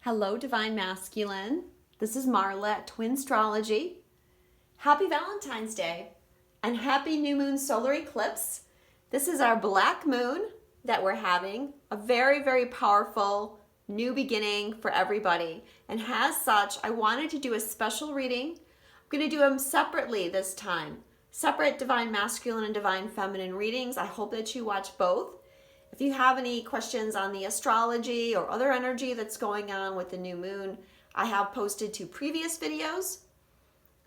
Hello, Divine Masculine. This is Marla at Twin Astrology. Happy Valentine's Day and happy new moon solar eclipse. This is our black moon that we're having, a very, very powerful new beginning for everybody. And as such, I wanted to do a special reading. I'm going to do them separately this time. Separate Divine Masculine and Divine Feminine readings. I hope that you watch both. If you have any questions on the astrology or other energy that's going on with the new moon, I have posted 2 previous videos.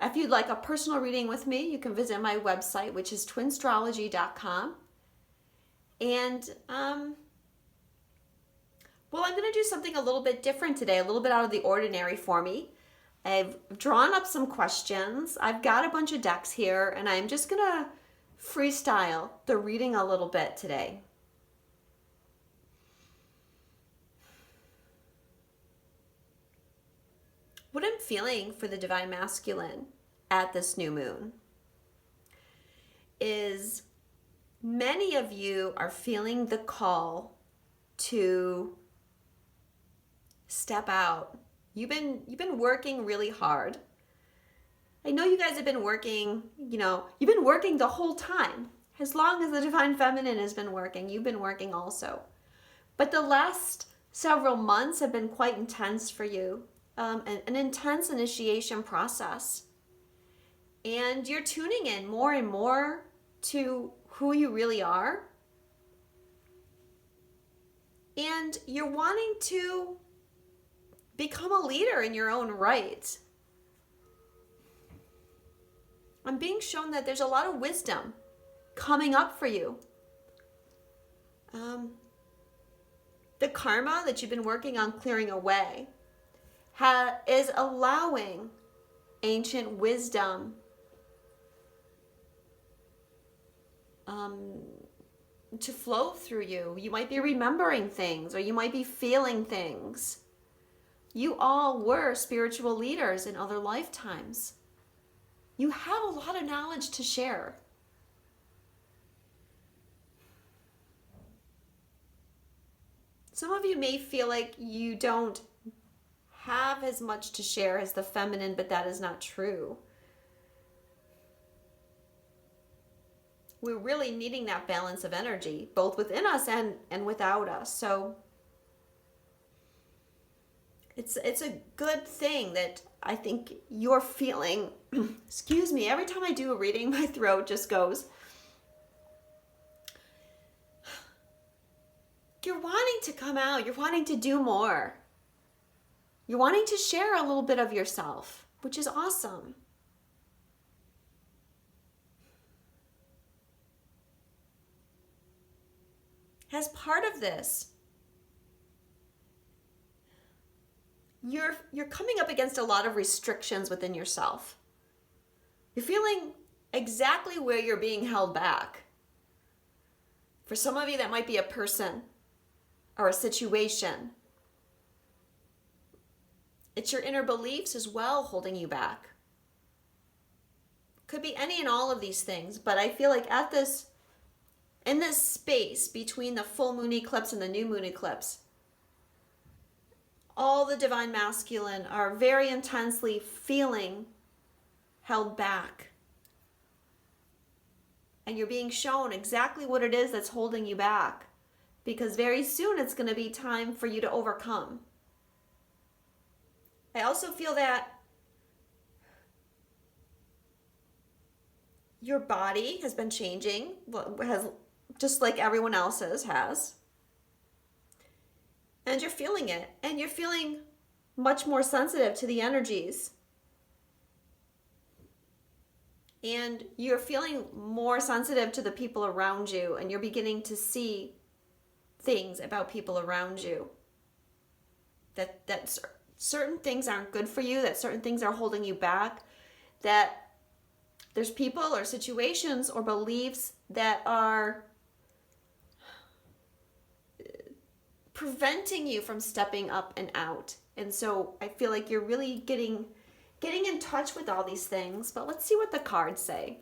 If you'd like a personal reading with me, you can visit my website, which is twinastrology.com. And, I'm going to do something a little bit different today, a little bit out of the ordinary for me. I've drawn up some questions. I've got a bunch of decks here, and I'm just going to freestyle the reading a little bit today. What I'm feeling for the Divine Masculine at this new moon is many of you are feeling the call to step out. You've been working really hard. I know you guys have been working, you've been working the whole time. As long as the Divine Feminine has been working, you've been working also. But the last several months have been quite intense for you. An intense initiation process. And you're tuning in more and more to who you really are. And you're wanting to become a leader in your own right. I'm being shown that there's a lot of wisdom coming up for you. The karma that you've been working on clearing away is allowing ancient wisdom to flow through you. You might be remembering things, or you might be feeling things. You all were spiritual leaders in other lifetimes. You have a lot of knowledge to share. Some of you may feel like you don't have as much to share as the feminine, but that is not true. We're really needing that balance of energy, both within us and without us. So it's a good thing that I think you're feeling. Excuse me, every time I do a reading, my throat just goes. You're wanting to come out. You're wanting to do more. You're wanting to share a little bit of yourself, which is awesome. As part of this, you're coming up against a lot of restrictions within yourself. You're feeling exactly where you're being held back. For some of you, that might be a person or a situation. It's your inner beliefs as well holding you back. Could be any and all of these things, but I feel like in this space between the full moon eclipse and the new moon eclipse, all the Divine Masculine are very intensely feeling held back. And you're being shown exactly what it is that's holding you back, because very soon it's going to be time for you to overcome. I also feel that your body has been changing, just like everyone else's has. And you're feeling it. And you're feeling much more sensitive to the energies. And you're feeling more sensitive to the people around you. And you're beginning to see things about people around you. That certain things aren't good for you, that certain things are holding you back, that there's people or situations or beliefs that are preventing you from stepping up and out. And so I feel like you're really getting in touch with all these things. But let's see what the cards say.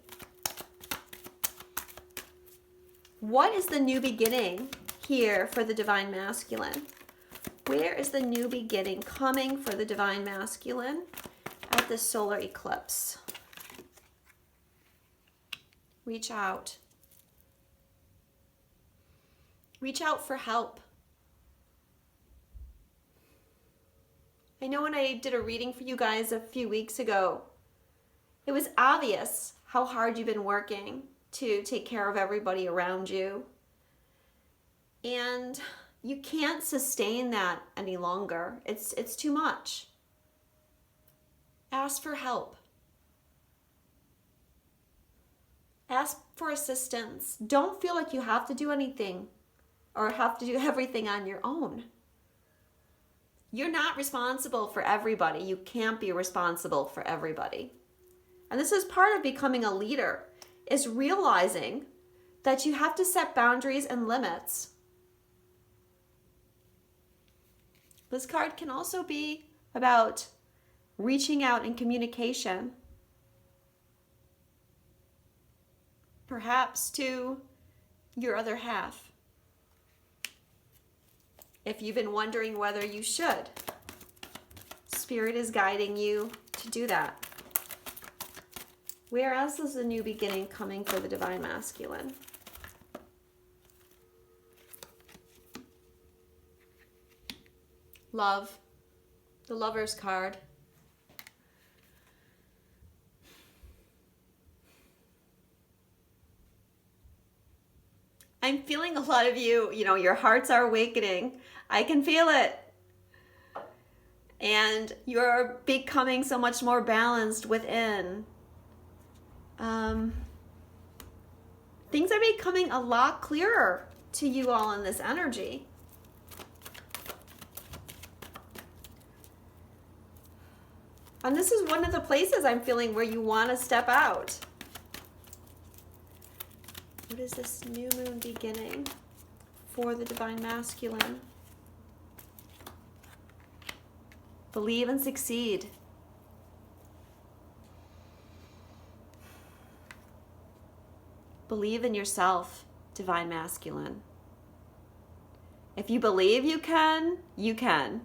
What is the new beginning here for the Divine Masculine? Where is the new beginning coming for the Divine Masculine at this solar eclipse? Reach out. Reach out for help. I know when I did a reading for you guys a few weeks ago, it was obvious how hard you've been working to take care of everybody around you. And you can't sustain that any longer. It's too much. Ask for help. Ask for assistance. Don't feel like you have to do anything or have to do everything on your own. You're not responsible for everybody. You can't be responsible for everybody. And this is part of becoming a leader, is realizing that you have to set boundaries and limits. This card can also be about reaching out in communication. Perhaps to your other half. If you've been wondering whether you should, Spirit is guiding you to do that. Where else is the new beginning coming for the Divine Masculine? Love, the Lover's card. I'm feeling a lot of you, your hearts are awakening. I can feel it. And you're becoming so much more balanced within. Things are becoming a lot clearer to you all in this energy. And this is one of the places I'm feeling where you want to step out. What is this new moon beginning for the Divine Masculine? Believe and succeed. Believe in yourself, Divine Masculine. If you believe you can, you can.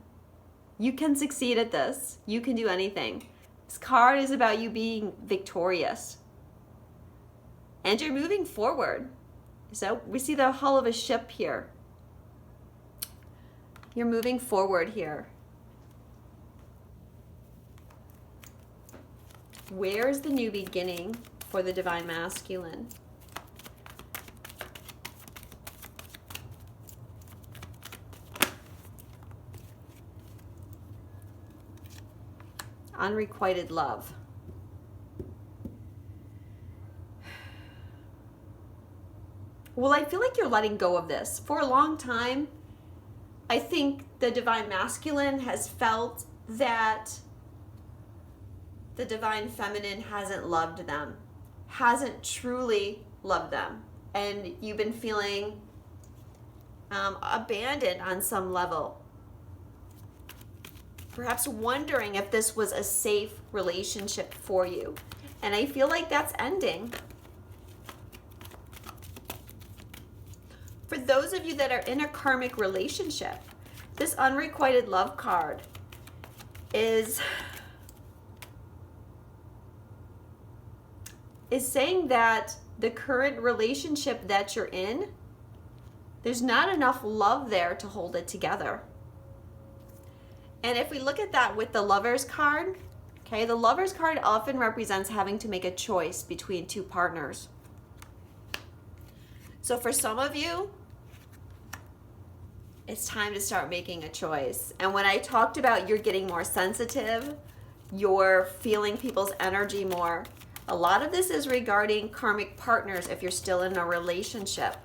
You can succeed at this. You can do anything. This card is about you being victorious. And you're moving forward. So we see the hull of a ship here. You're moving forward here. Where's the new beginning for the Divine Masculine? Unrequited love. Well, I feel like you're letting go of this. For a long time, I think the Divine Masculine has felt that the Divine Feminine hasn't loved them, hasn't truly loved them. And you've been feeling abandoned on some level. Perhaps wondering if this was a safe relationship for you. And I feel like that's ending. For those of you that are in a karmic relationship, this unrequited love card is saying that the current relationship that you're in, there's not enough love there to hold it together. And if we look at that with the Lover's card, okay, the Lover's card often represents having to make a choice between two partners. So for some of you, it's time to start making a choice. And when I talked about you're getting more sensitive, you're feeling people's energy more, a lot of this is regarding karmic partners if you're still in a relationship.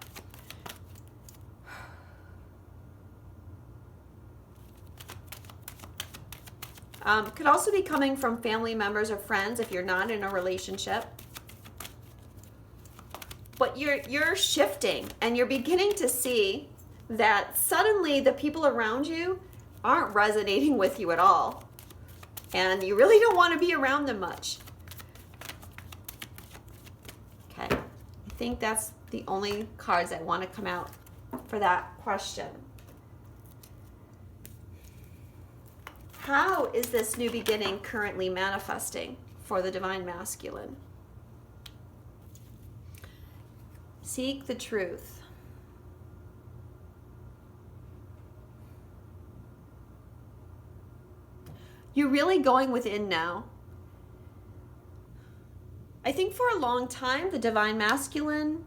Could also be coming from family members or friends if you're not in a relationship. But you're shifting and you're beginning to see that suddenly the people around you aren't resonating with you at all. And you really don't want to be around them much. Okay, I think that's the only cards that want to come out for that question. How is this new beginning currently manifesting for the divine masculine? Seek the truth. You're really going within now. I think for a long time, the divine masculine,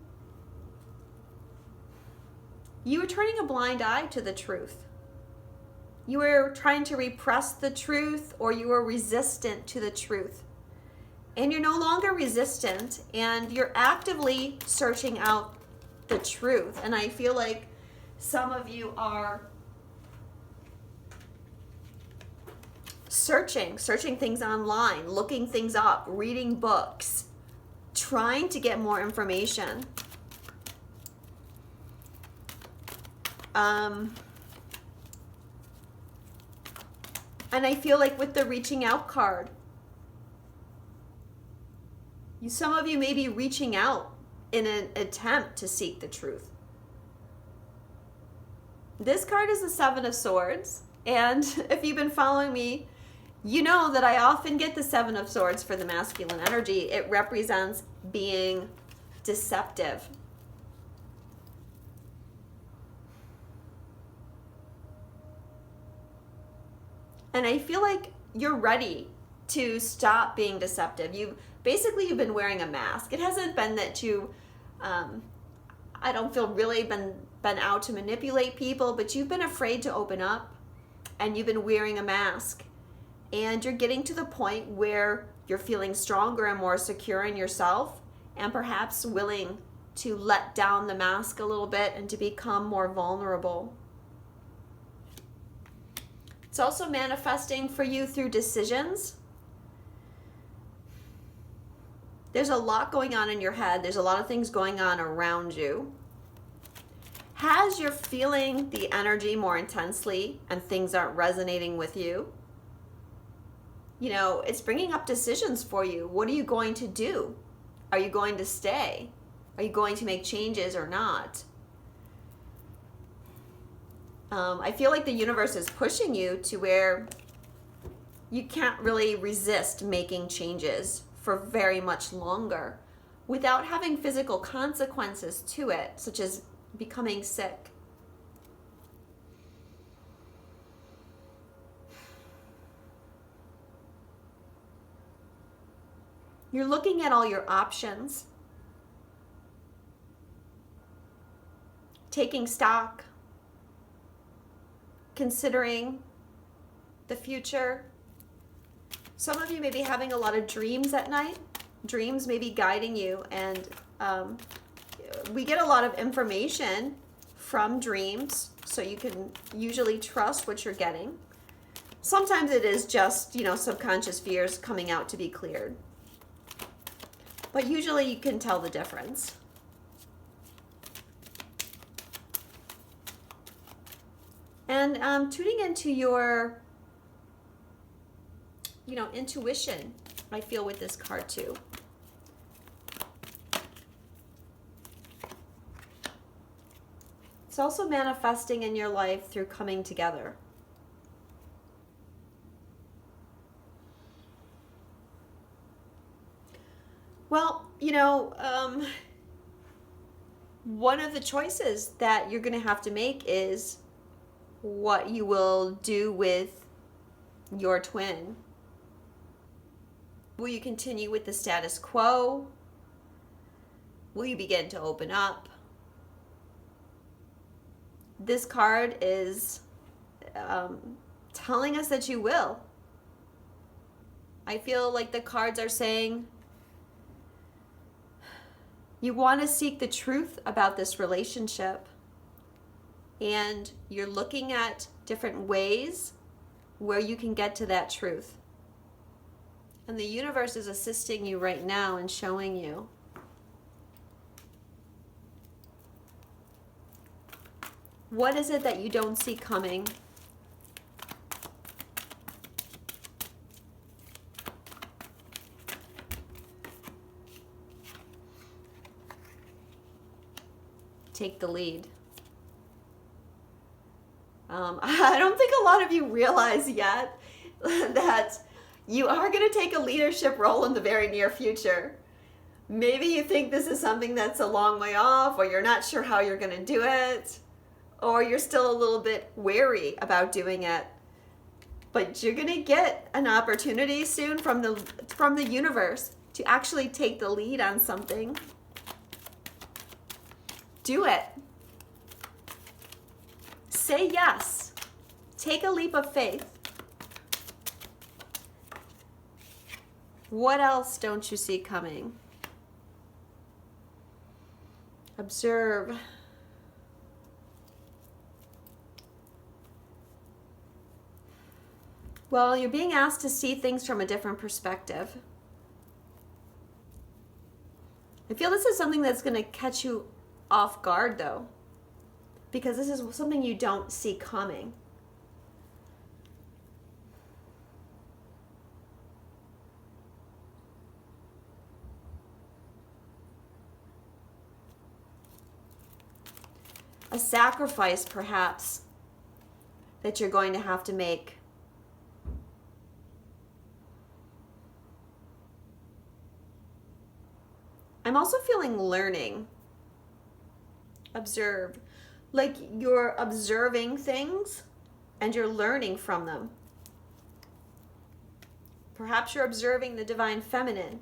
you were turning a blind eye to the truth. You were trying to repress the truth, or you were resistant to the truth. And you're no longer resistant, and you're actively searching out the truth. And I feel like some of you are searching things online, looking things up, reading books, trying to get more information. And I feel like with the reaching out card, some of you may be reaching out in an attempt to seek the truth. This card is the Seven of Swords, and if you've been following me, you know that I often get the Seven of Swords for the masculine energy. It represents being deceptive. And I feel like you're ready to stop being deceptive. You've been wearing a mask. It hasn't been that you, I don't feel really been out to manipulate people, but you've been afraid to open up, and you've been wearing a mask. And you're getting to the point where you're feeling stronger and more secure in yourself, and perhaps willing to let down the mask a little bit and to become more vulnerable. It's also manifesting for you through decisions. There's a lot going on in your head. There's a lot of things going on around you. As you're feeling the energy more intensely and things aren't resonating with you, you know, it's bringing up decisions for you. What are you going to do? Are you going to stay? Are you going to make changes or not? I feel like the universe is pushing you to where you can't really resist making changes for very much longer without having physical consequences to it, such as becoming sick. You're looking at all your options, taking stock, considering the future. Some of you may be having a lot of dreams at night. Dreams may be guiding you, and we get a lot of information from dreams, so you can usually trust what you're getting. Sometimes it is just, you know, subconscious fears coming out to be cleared. But usually you can tell the difference. And tuning into your, you know, intuition, I feel with this card too. It's also manifesting in your life through coming together. Well, you know, one of the choices that you're going to have to make is what you will do with your twin. Will you continue with the status quo? Will you begin to open up? This card is telling us that you will. I feel like the cards are saying you want to seek the truth about this relationship, and you're looking at different ways where you can get to that truth. And the universe is assisting you right now and showing you. What is it that you don't see coming? Take the lead. I don't think a lot of you realize yet, that you are going to take a leadership role in the very near future. Maybe you think this is something that's a long way off, or you're not sure how you're going to do it, or you're still a little bit wary about doing it. But you're going to get an opportunity soon from the universe to actually take the lead on something. Do it. Say yes. Take a leap of faith. What else don't you see coming? Observe. Well, you're being asked to see things from a different perspective. I feel this is something that's going to catch you off guard, though, because this is something you don't see coming. A sacrifice, perhaps, that you're going to have to make. I'm also feeling learning. Observe. Like you're observing things and you're learning from them. Perhaps you're observing the divine feminine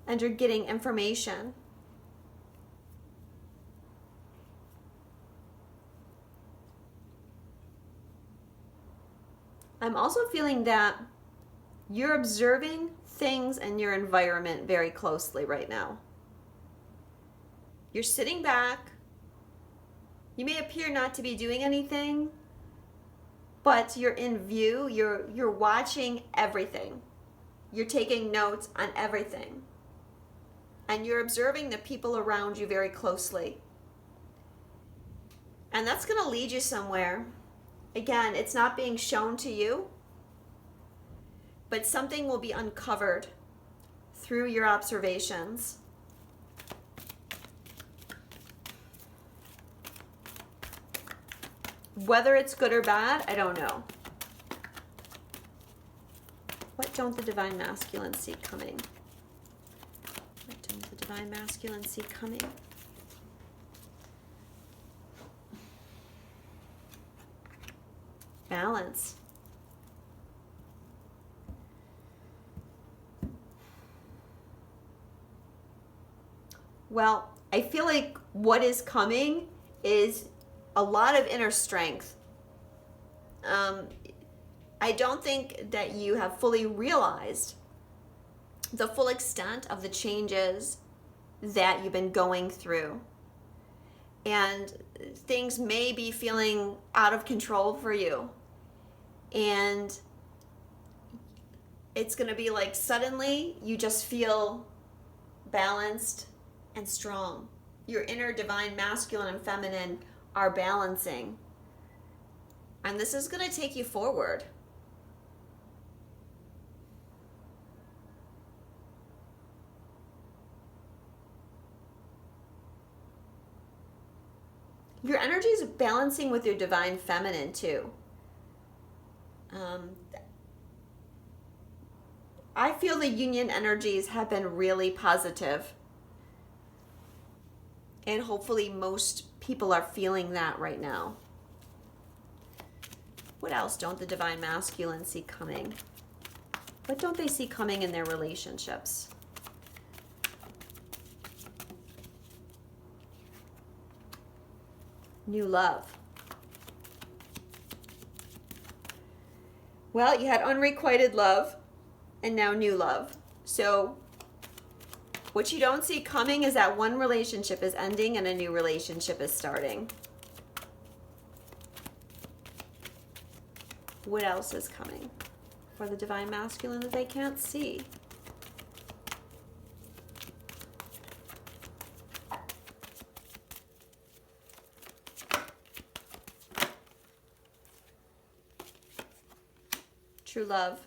and you're getting information. I'm also feeling that you're observing things in your environment very closely right now. You're sitting back. You may appear not to be doing anything, but you're in view. You're watching everything. You're taking notes on everything. And you're observing the people around you very closely. And that's going to lead you somewhere. Again, it's not being shown to you, but something will be uncovered through your observations. Whether it's good or bad, I don't know. What don't the divine masculine see coming? What don't the divine masculine see coming? Balance. Well, I feel like what is coming is a lot of inner strength. I don't think that you have fully realized the full extent of the changes that you've been going through. And things may be feeling out of control for you. And it's going to be like suddenly you just feel balanced and strong. Your inner divine masculine and feminine are balancing. And this is going to take you forward. Your energy is balancing with your divine feminine too. I feel the union energies have been really positive. And hopefully most people are feeling that right now. What else don't the divine masculine see coming? What don't they see coming in their relationships? New love. Well, you had unrequited love and now new love. So what you don't see coming is that one relationship is ending and a new relationship is starting. What else is coming for the divine masculine that they can't see? True love.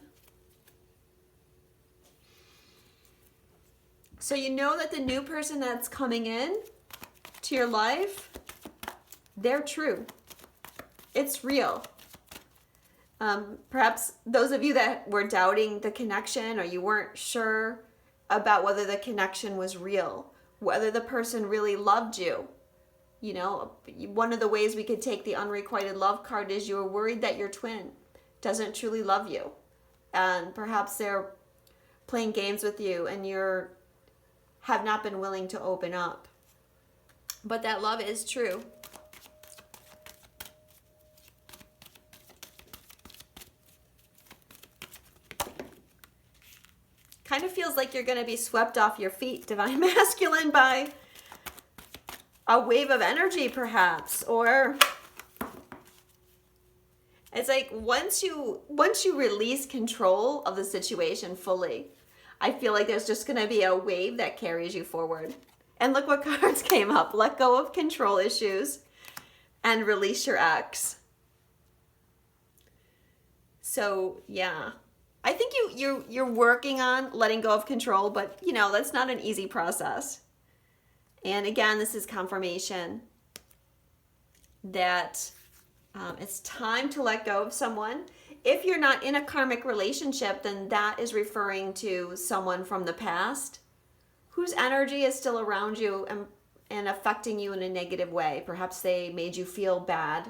So you know that the new person that's coming in to your life, they're true. It's real. Perhaps those of you that were doubting the connection, or you weren't sure about whether the connection was real, whether the person really loved you. You know, one of the ways we could take the unrequited love card is you're worried that your twin doesn't truly love you. And perhaps they're playing games with you and have not been willing to open up. But that love is true. Kind of feels like you're going to be swept off your feet, Divine Masculine, by a wave of energy, perhaps. Or it's like once you release control of the situation fully, I feel like there's just going to be a wave that carries you forward. And look what cards came up. Let go of control issues and release your ex. So, yeah. I think you're working on letting go of control, but you know, that's not an easy process. And again, this is confirmation that it's time to let go of someone. If you're not in a karmic relationship, then that is referring to someone from the past whose energy is still around you and affecting you in a negative way. Perhaps they made you feel bad.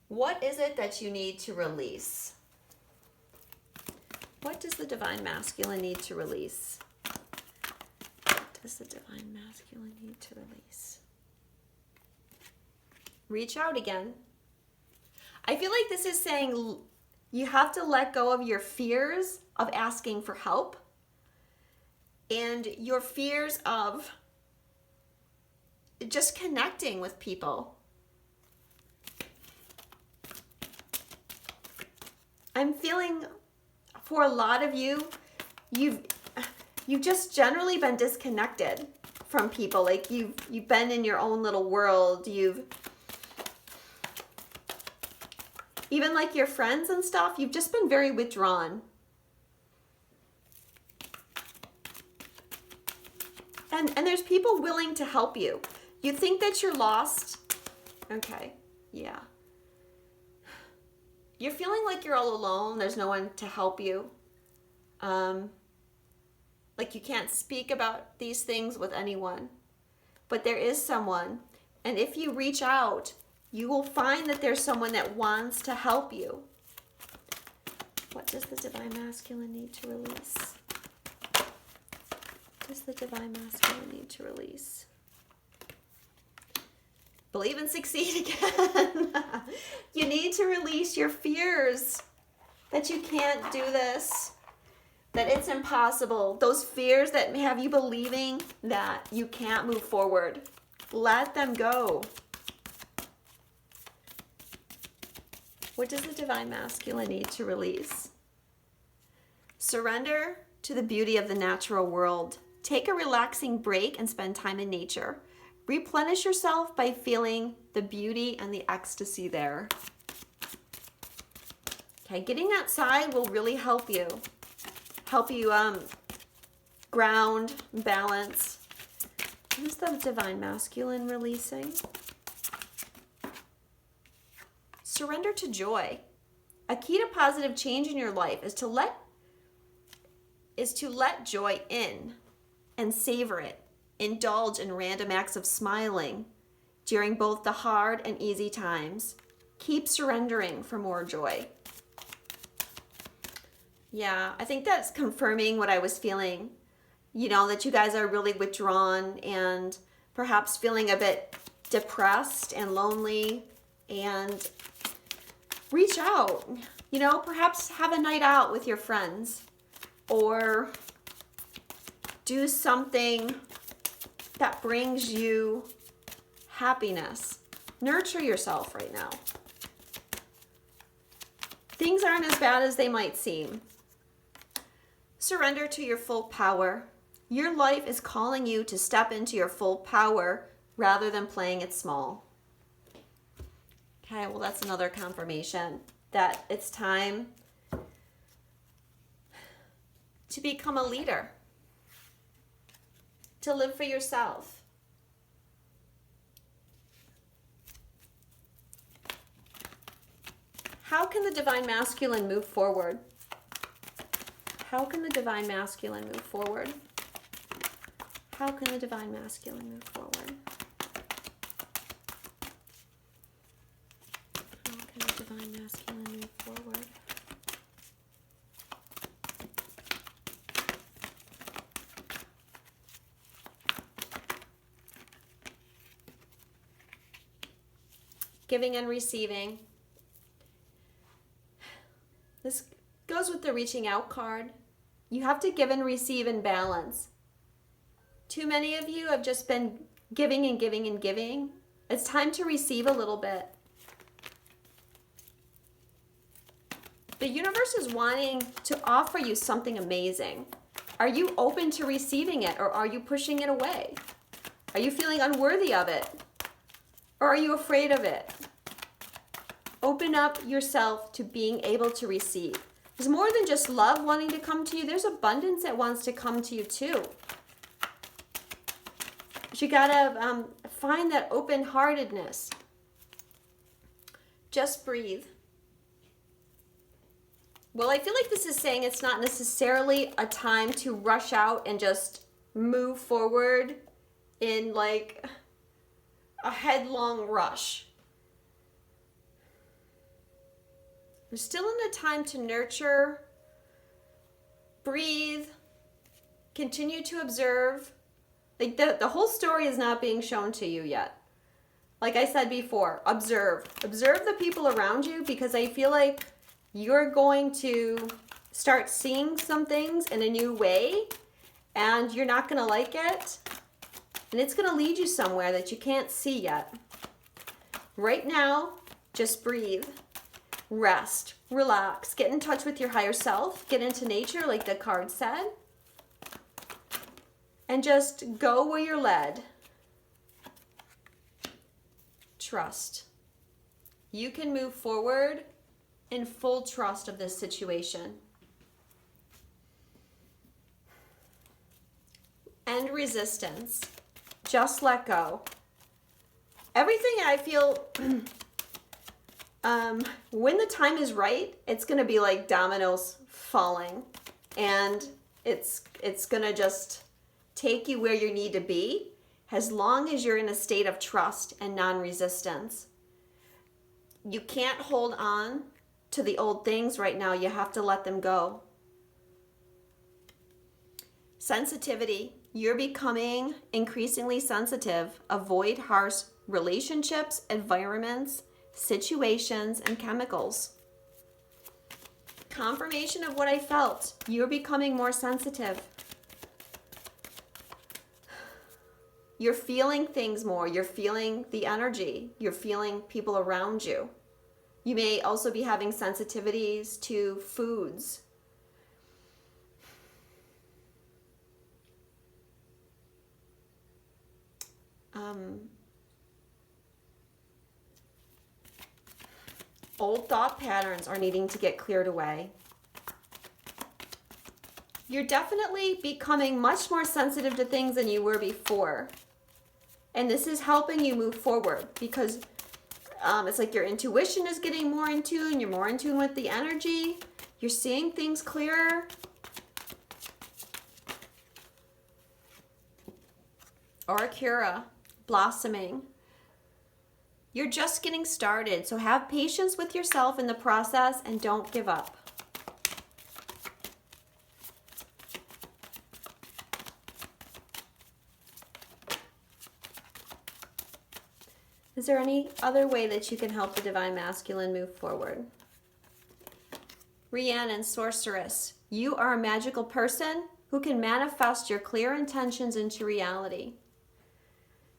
What is it that you need to release? What does the Divine Masculine need to release? What does the Divine Masculine need to release? Reach out again. I feel like this is saying you have to let go of your fears of asking for help and your fears of just connecting with people. I'm feeling for a lot of you, you've just generally been disconnected from people. Like you've been in your own little world. Even like your friends and stuff, you've just been very withdrawn. And there's people willing to help you. You think that you're lost. Okay, yeah. You're feeling like you're all alone. There's no one to help you. Like you can't speak about these things with anyone. But there is someone. And if you reach out, you will find that there's someone that wants to help you. What does the Divine Masculine need to release? What does the Divine Masculine need to release? Believe and succeed again. You need to release your fears that you can't do this, that it's impossible. Those fears that have you believing that you can't move forward. Let them go. What does the Divine Masculine need to release? Surrender to the beauty of the natural world. Take a relaxing break and spend time in nature. Replenish yourself by feeling the beauty and the ecstasy there. Okay, getting outside will really help you. Ground, balance. What is the Divine Masculine releasing? Surrender to joy. A key to positive change in your life is to let joy in and savor it. Indulge in random acts of smiling during both the hard and easy times. Keep surrendering for more joy. Yeah, I think that's confirming what I was feeling. You know, that you guys are really withdrawn and perhaps feeling a bit depressed and lonely, and reach out. You know, perhaps have a night out with your friends or do something that brings you happiness. Nurture yourself right now. Things aren't as bad as they might seem. Surrender to your full power. Your life is calling you to step into your full power rather than playing it small. Okay, well, that's another confirmation that it's time to become a leader. To live for yourself. How can the Divine Masculine move forward? How can the Divine Masculine move forward? How can the Divine Masculine move forward? How can the Divine Masculine move forward? Giving and receiving. This goes with the reaching out card. You have to give and receive in balance. Too many of you have just been giving and giving and giving. It's time to receive a little bit. The universe is wanting to offer you something amazing. Are you open to receiving it, or are you pushing it away? Are you feeling unworthy of it? Or are you afraid of it? Open up yourself to being able to receive. There's more than just love wanting to come to you. There's abundance that wants to come to you too. But you gotta find that open-heartedness. Just breathe. Well, I feel like this is saying it's not necessarily a time to rush out and just move forward in like a headlong rush. We're still in a time to nurture, breathe, continue to observe. Like the whole story is not being shown to you yet. Like I said before, observe. Observe the people around you, because I feel like you're going to start seeing some things in a new way, and you're not going to like it. And it's going to lead you somewhere that you can't see yet. Right now, just breathe. Rest, relax, get in touch with your higher self, get into nature like the card said, and just go where you're led. Trust. You can move forward in full trust of this situation. End resistance. Just let go. Everything I feel... when the time is right, it's going to be like dominoes falling, and it's going to just take you where you need to be, as long as you're in a state of trust and non-resistance. You can't hold on to the old things right now. You have to let them go. Sensitivity. You're becoming increasingly sensitive. Avoid harsh relationships, environments, situations, and chemicals. Confirmation of what I felt. You're becoming more sensitive. You're feeling things more. You're feeling the energy. You're feeling people around you. You may also be having sensitivities to foods. Old thought patterns are needing to get cleared away. You're definitely becoming much more sensitive to things than you were before. And this is helping you move forward, because it's like your intuition is getting more in tune. You're more in tune with the energy. You're seeing things clearer. Aurora, blossoming. You're just getting started, so have patience with yourself in the process and don't give up. Is there any other way that you can help the Divine Masculine move forward? Rhiannon, Sorceress. You are a magical person who can manifest your clear intentions into reality.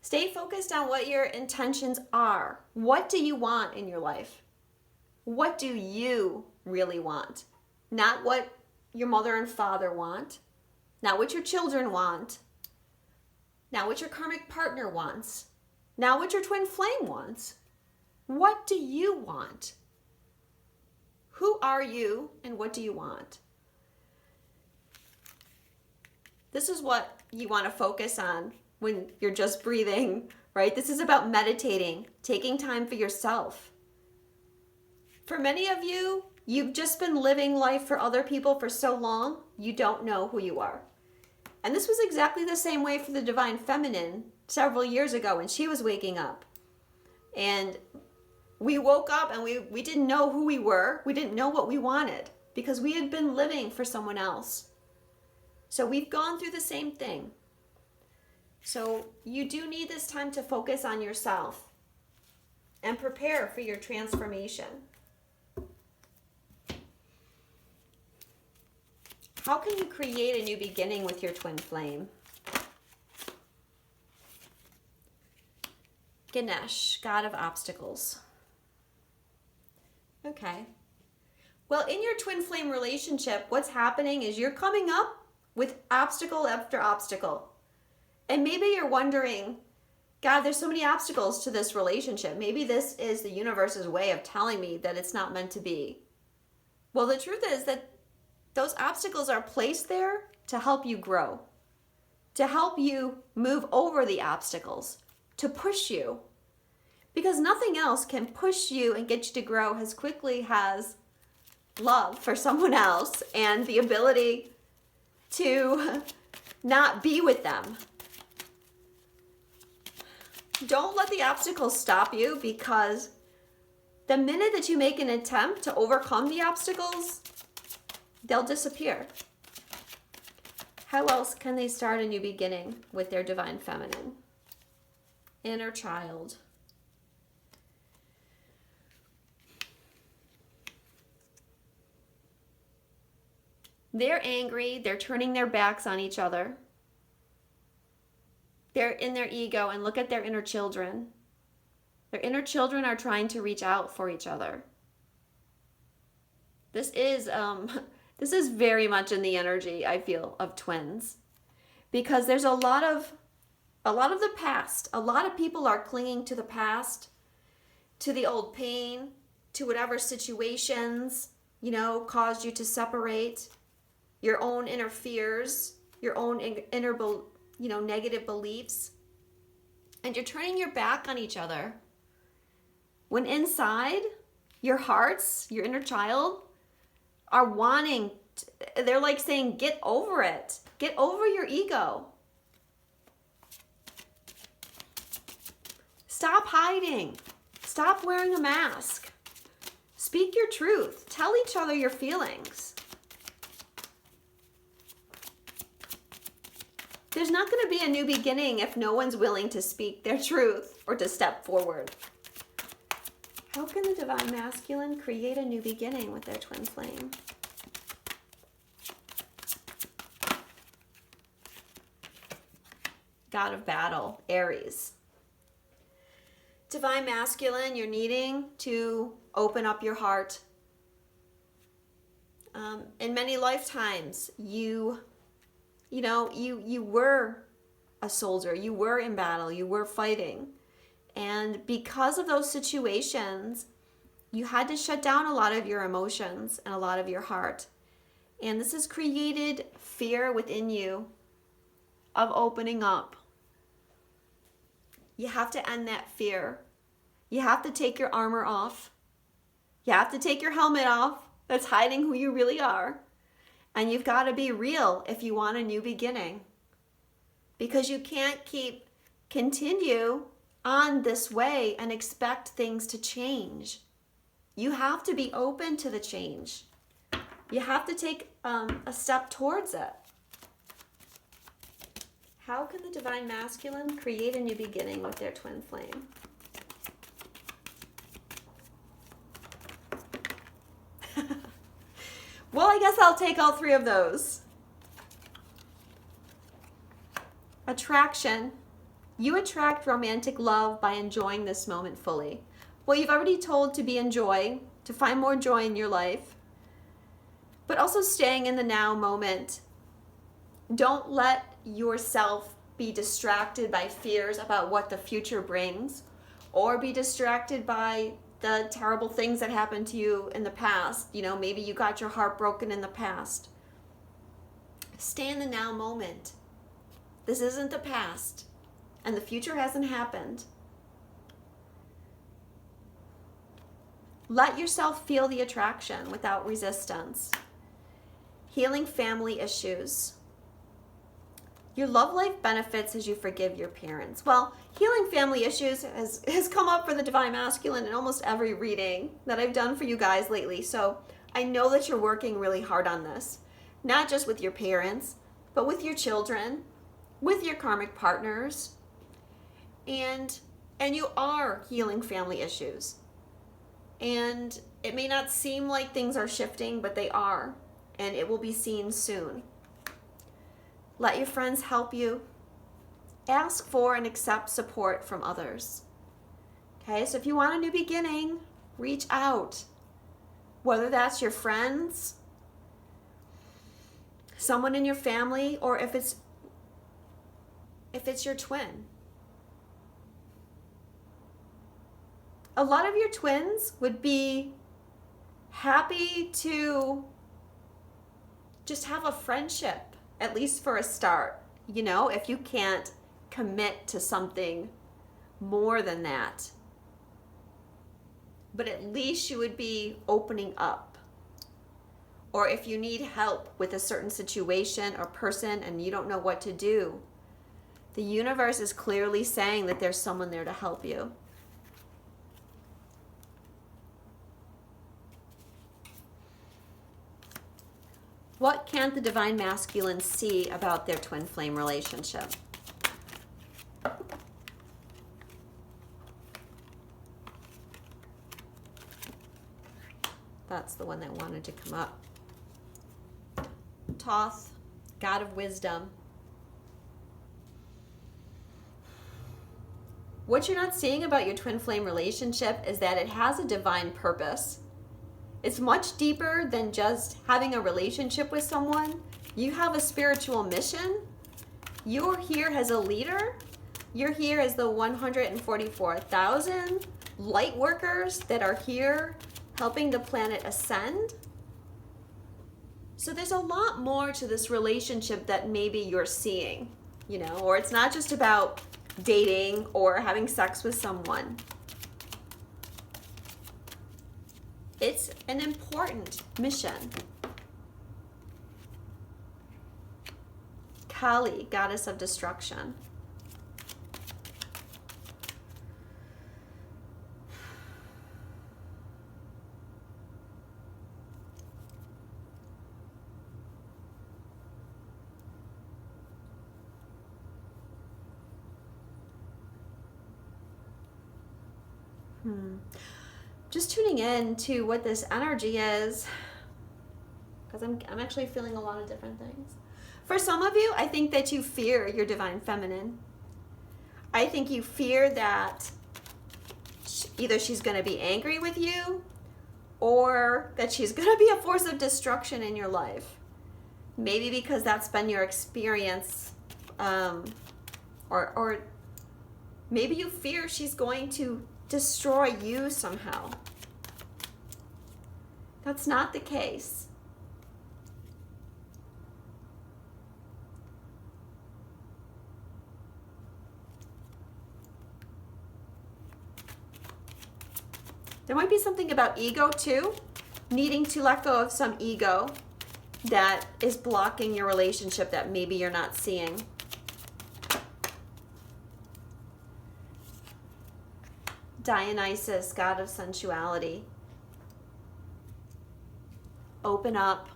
Stay focused on what your intentions are. What do you want in your life? What do you really want? Not what your mother and father want. Not what your children want. Not what your karmic partner wants. Not what your twin flame wants. What do you want? Who are you and what do you want? This is what you want to focus on when you're just breathing, right? This is about meditating, taking time for yourself. For many of you, you've just been living life for other people for so long, you don't know who you are. And this was exactly the same way for the Divine Feminine several years ago when she was waking up. And we woke up and we didn't know who we were. We didn't know what we wanted because we had been living for someone else. So we've gone through the same thing. So you do need this time to focus on yourself and prepare for your transformation. How can you create a new beginning with your twin flame? Ganesh, god of obstacles. Okay. Well, in your twin flame relationship, what's happening is you're coming up with obstacle after obstacle. And maybe you're wondering, God, there's so many obstacles to this relationship. Maybe this is the universe's way of telling me that it's not meant to be. Well, the truth is that those obstacles are placed there to help you grow, to help you move over the obstacles, to push you. Because nothing else can push you and get you to grow as quickly as love for someone else and the ability to not be with them. Don't let the obstacles stop you, because the minute that you make an attempt to overcome the obstacles, they'll disappear. How else can they start a new beginning with their Divine Feminine? Inner child. They're angry. They're turning their backs on each other. They're in their ego, and look at their inner children. Their inner children are trying to reach out for each other. This is very much in the energy, I feel, of twins, because there's a lot of the past. A lot of people are clinging to the past, to the old pain, to whatever situations, caused you to separate, your own inner fears, your own inner, negative beliefs, and you're turning your back on each other. When inside, your hearts, your inner child, are wanting, they're like saying, get over it. Get over your ego. Stop hiding. Stop wearing a mask. Speak your truth. Tell each other your feelings. There's not going to be a new beginning if no one's willing to speak their truth or to step forward. How can the Divine Masculine create a new beginning with their twin flame? God of battle, Aries. Divine Masculine, you're needing to open up your heart. In many lifetimes, you were a soldier, you were in battle, you were fighting. And because of those situations, you had to shut down a lot of your emotions and a lot of your heart. And this has created fear within you of opening up. You have to end that fear. You have to take your armor off. You have to take your helmet off that's hiding who you really are. And you've got to be real if you want a new beginning. Because you can't continue on this way and expect things to change. You have to be open to the change. You have to take a step towards it. How can the Divine Masculine create a new beginning with their twin flame? Well, I guess I'll take all three of those. Attraction. You attract romantic love by enjoying this moment fully. Well, you've already told to be in joy, to find more joy in your life, but also staying in the now moment. Don't let yourself be distracted by fears about what the future brings, or be distracted by the terrible things that happened to you in the past. Maybe you got your heart broken in the past. Stay in the now moment. This isn't the past, and the future hasn't happened. Let yourself feel the attraction without resistance. Healing family issues. Your love life benefits as you forgive your parents. Well, healing family issues has come up for the Divine Masculine in almost every reading that I've done for you guys lately. So I know that you're working really hard on this. Not just with your parents, but with your children, with your karmic partners. And you are healing family issues. And it may not seem like things are shifting, but they are. And it will be seen soon. Let your friends help you. Ask for and accept support from others. Okay, so if you want a new beginning, reach out. Whether that's your friends, someone in your family, or if it's your twin. A lot of your twins would be happy to just have a friendship, at least for a start. You know, if you can't commit to something more than that. But at least you would be opening up. Or if you need help with a certain situation or person and you don't know what to do, the universe is clearly saying that there's someone there to help you. What can't the Divine Masculine see about their twin flame relationship? That's the one that wanted to come up. Thoth, God of wisdom. What you're not seeing about your twin flame relationship is that it has a divine purpose. It's much deeper than just having a relationship with someone. You have a spiritual mission. You're here as a leader. You're here as the 144,000 light workers that are here helping the planet ascend. So there's a lot more to this relationship that maybe you're seeing, you know, or it's not just about dating or having sex with someone. It's an important mission. Kali, goddess of destruction. Just tuning in to what this energy is, because I'm actually feeling a lot of different things. For some of you, I think that you fear your divine feminine. I think you fear that either she's going to be angry with you or that she's going to be a force of destruction in your life. Maybe because that's been your experience, or maybe you fear she's going to destroy you somehow. That's not the case. There might be something about ego too, needing to let go of some ego that is blocking your relationship that maybe you're not seeing. Dionysus, god of sensuality. Open up.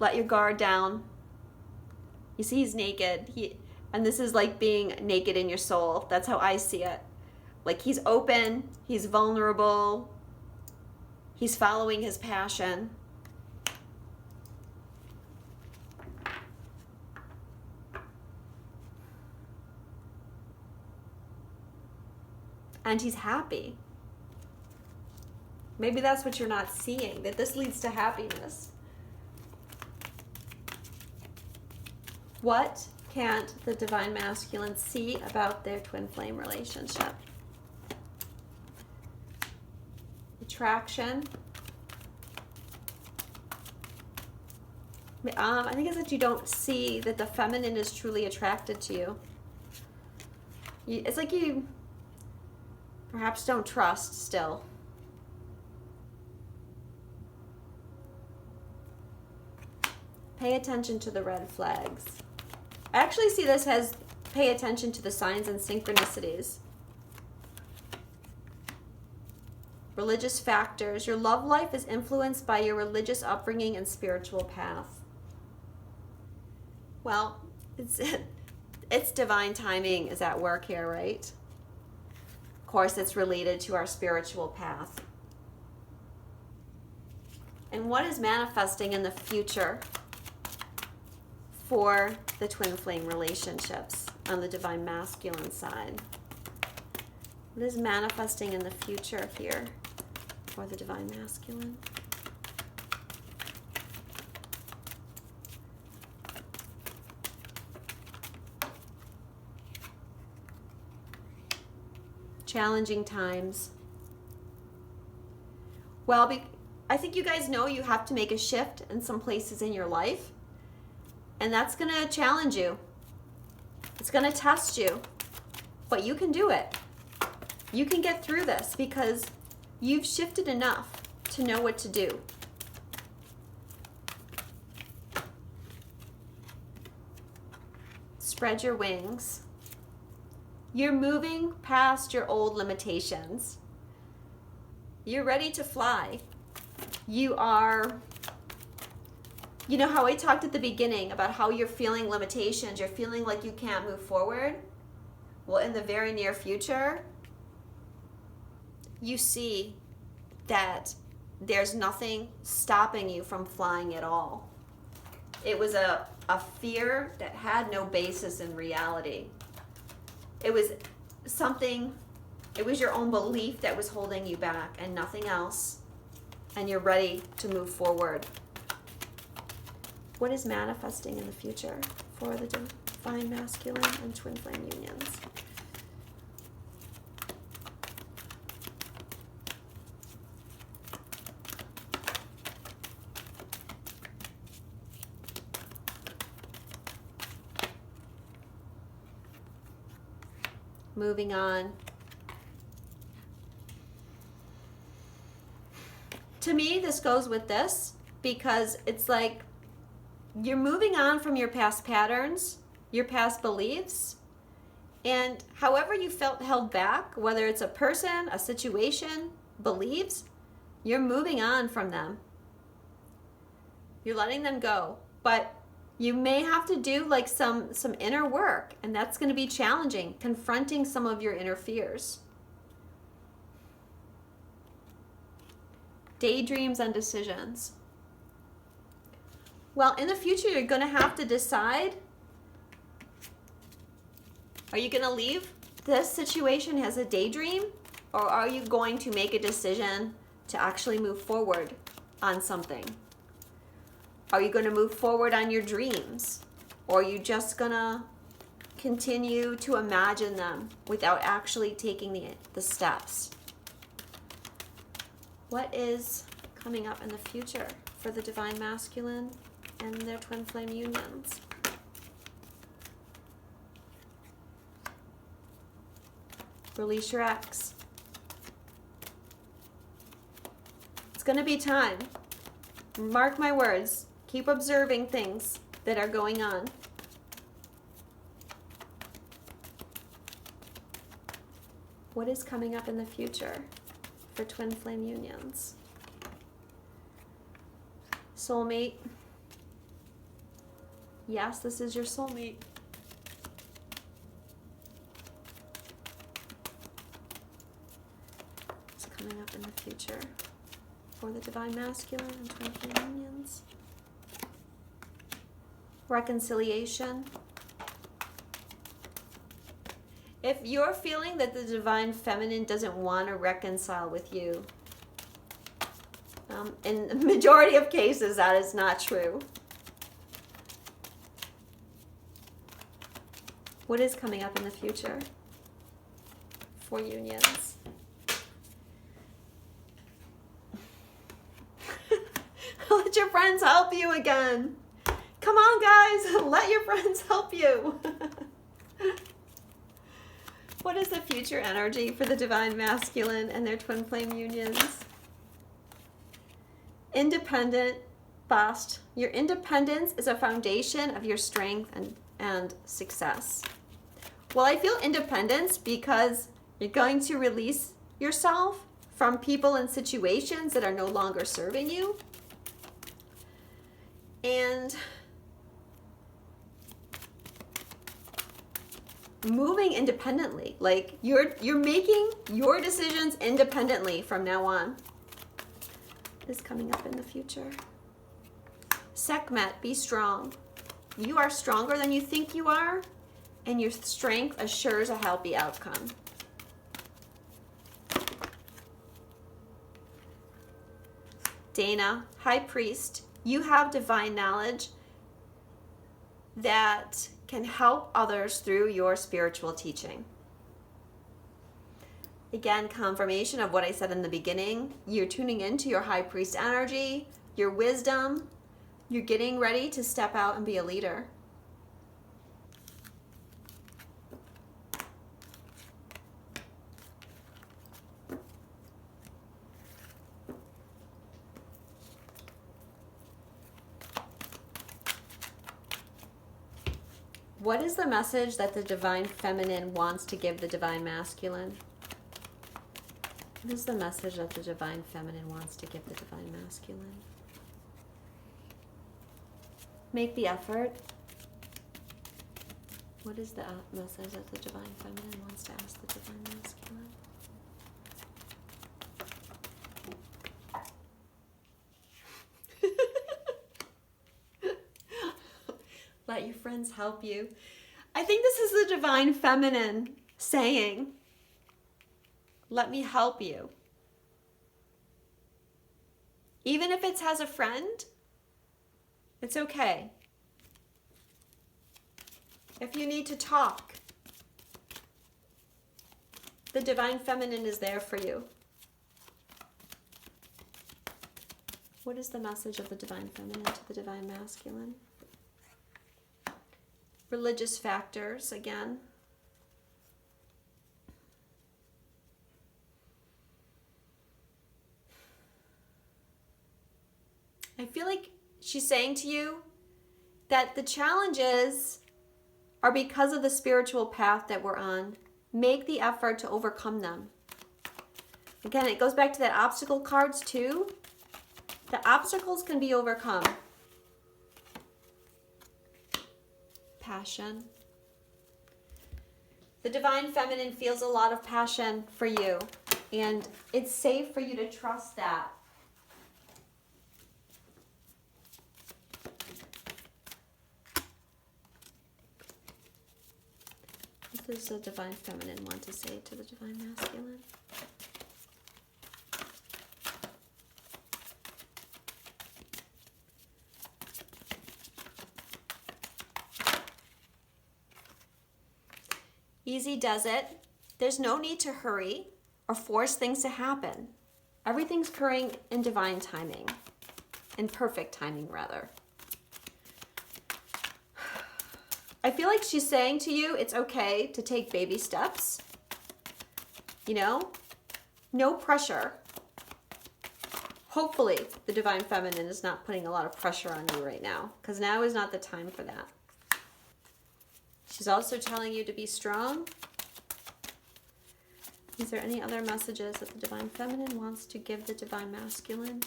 Let your guard down. You see, he's naked. And this is like being naked in your soul. That's how I see it. Like he's open. He's vulnerable. He's following his passion. And he's happy. Maybe that's what you're not seeing, that this leads to happiness. What can't the Divine Masculine see about their twin flame relationship? Attraction. I think it's that you don't see that the feminine is truly attracted to you. It's like you perhaps don't trust still. Pay attention to the red flags. I actually see this as pay attention to the signs and synchronicities. Religious factors. Your love life is influenced by your religious upbringing and spiritual path. Well, it's divine timing is at work here, right? Of course, it's related to our spiritual path. And what is manifesting in the future for the twin flame relationships on the divine masculine side? What is manifesting in the future here for the divine masculine? Challenging times. Well, I think you guys know you have to make a shift in some places in your life, and that's going to challenge you. It's going to test you, but you can do it. You can get through this because you've shifted enough to know what to do. Spread your wings. You're moving past your old limitations. You're ready to fly. You are, you know how I talked at the beginning about how you're feeling limitations, you're feeling like you can't move forward? Well, in the very near future, you see that there's nothing stopping you from flying at all. It was a fear that had no basis in reality. It was something, it was your own belief that was holding you back and nothing else. And you're ready to move forward. What is manifesting in the future for the divine masculine and twin flame unions? Moving on. To me, this goes with this because it's like you're moving on from your past patterns, your past beliefs, and however you felt held back, whether it's a person, a situation, beliefs, you're moving on from them. You're letting them go, but you may have to do like some inner work, and that's going to be challenging, confronting some of your inner fears. Daydreams and decisions. Well, in the future, you're going to have to decide, are you going to leave this situation as a daydream, or are you going to make a decision to actually move forward on something? Are you going to move forward on your dreams, or are you just going to continue to imagine them without actually taking the steps? What is coming up in the future for the divine masculine and their twin flame unions? Release your ex. It's going to be time. Mark my words. Keep observing things that are going on. What is coming up in the future for twin flame unions? Soulmate. Yes, this is your soulmate. It's coming up in the future for the divine masculine and twin flame unions. Reconciliation. If you're feeling that the divine feminine doesn't want to reconcile with you, in the majority of cases that is not true. What is coming up in the future for unions? Let your friends help you again. Come on, guys. Let your friends help you. What is the future energy for the divine masculine and their twin flame unions? Independent fast. Your independence is a foundation of your strength and success. Well, I feel independence because you're going to release yourself from people and situations that are no longer serving you. And moving independently, like you're making your decisions independently from now on, is coming up in the future. Sekhmet, be strong. You are stronger than you think you are, and your strength assures a happy outcome. Dana, High Priest, you have divine knowledge that can help others through your spiritual teaching. Again, confirmation of what I said in the beginning. You're tuning into your High Priest energy, your wisdom. You're getting ready to step out and be a leader. What is the message that the Divine Feminine wants to give the Divine Masculine? What is the message that the Divine Feminine wants to give the Divine Masculine? Make the effort. What is the message that the Divine Feminine wants to ask the Divine Masculine? Let your friends help you. I think this is the Divine Feminine saying, let me help you. Even if it's as a friend, it's okay. If you need to talk, the Divine Feminine is there for you. What is the message of the Divine Feminine to the Divine Masculine? Religious factors, again. I feel like she's saying to you that the challenges are because of the spiritual path that we're on. Make the effort to overcome them. Again, it goes back to that obstacle cards too. The obstacles can be overcome. Passion. The Divine Feminine feels a lot of passion for you, and it's safe for you to trust that. What does the Divine Feminine want to say to the Divine Masculine? Easy does it. There's no need to hurry or force things to happen. Everything's occurring in divine timing, in perfect timing rather. I feel like she's saying to you, it's okay to take baby steps. You know, no pressure. Hopefully the Divine Feminine is not putting a lot of pressure on you right now, because now is not the time for that. She's also telling you to be strong. Is there any other messages that the Divine Feminine wants to give the Divine Masculine?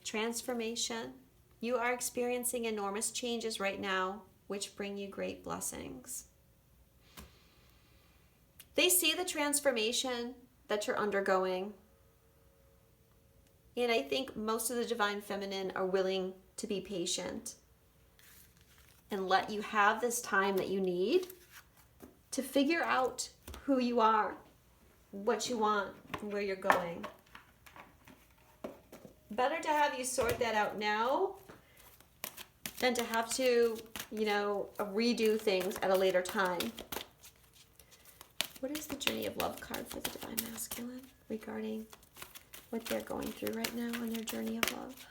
Transformation. You are experiencing enormous changes right now, which bring you great blessings. They see the transformation that you're undergoing. And I think most of the Divine Feminine are willing to be patient and let you have this time that you need to figure out who you are, what you want, and where you're going. Better to have you sort that out now than to have to, redo things at a later time. What is the Journey of Love card for the Divine Masculine regarding what they're going through right now on their journey of love?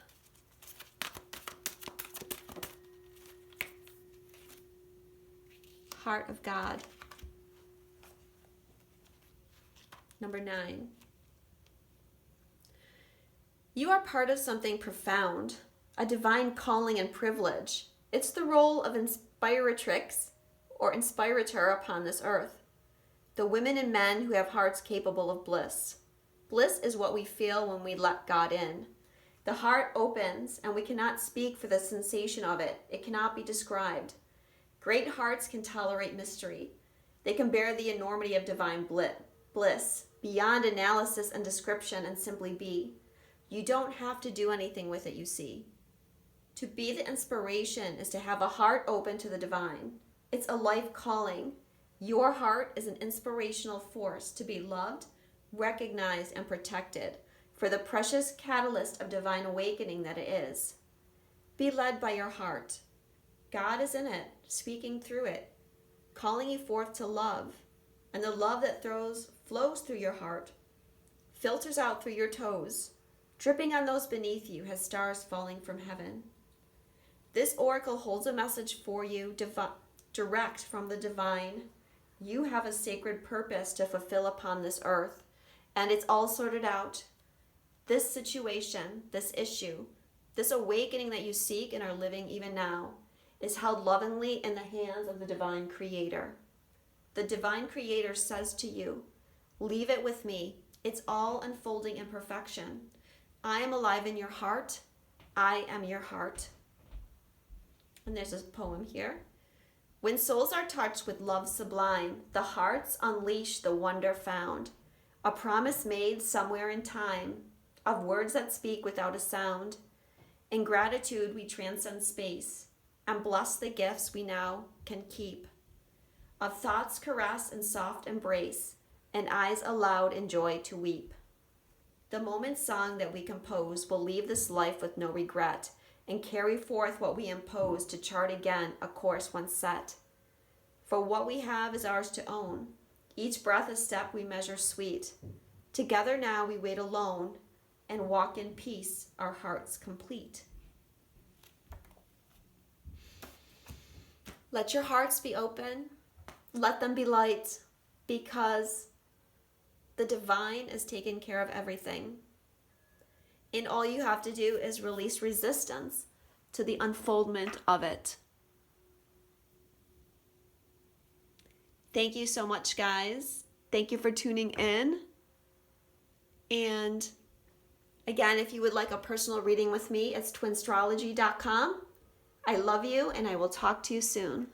Heart of God. Number 9. You are part of something profound, a divine calling and privilege. It's the role of inspiratrix or inspirator upon this earth. The women and men who have hearts capable of bliss. Bliss is what we feel when we let God in. The heart opens, and we cannot speak for the sensation of it. It cannot be described. Great hearts can tolerate mystery. They can bear the enormity of divine bliss, beyond analysis and description, and simply be. You don't have to do anything with it, you see. To be the inspiration is to have a heart open to the divine. It's a life calling. Your heart is an inspirational force to be loved, recognized, and protected for the precious catalyst of divine awakening that it is. Be led by your heart. God is in it, speaking through it, calling you forth to love, and the love that flows through your heart, filters out through your toes, dripping on those beneath you as stars falling from heaven. This oracle holds a message for you, direct from the divine. You have a sacred purpose to fulfill upon this earth, and it's all sorted out. This situation, this issue, this awakening that you seek and are living even now is held lovingly in the hands of the divine creator. The divine creator says to you, leave it with me. It's all unfolding in perfection. I am alive in your heart. I am your heart. And there's a poem here. When souls are touched with love sublime, the hearts unleash the wonder found. A promise made somewhere in time, of words that speak without a sound. In gratitude we transcend space, and bless the gifts we now can keep. Of thoughts caress and soft embrace, and eyes allowed in joy to weep. The moment song that we compose will leave this life with no regret, and carry forth what we impose to chart again a course once set. For what we have is ours to own. Each breath a step we measure sweet. Together now we wait alone, and walk in peace, our hearts complete. Let your hearts be open. Let them be light, because the divine is taking care of everything. And all you have to do is release resistance to the unfoldment of it. Thank you so much, guys. Thank you for tuning in. And again, if you would like a personal reading with me, it's twinstrology.com. I love you, and I will talk to you soon.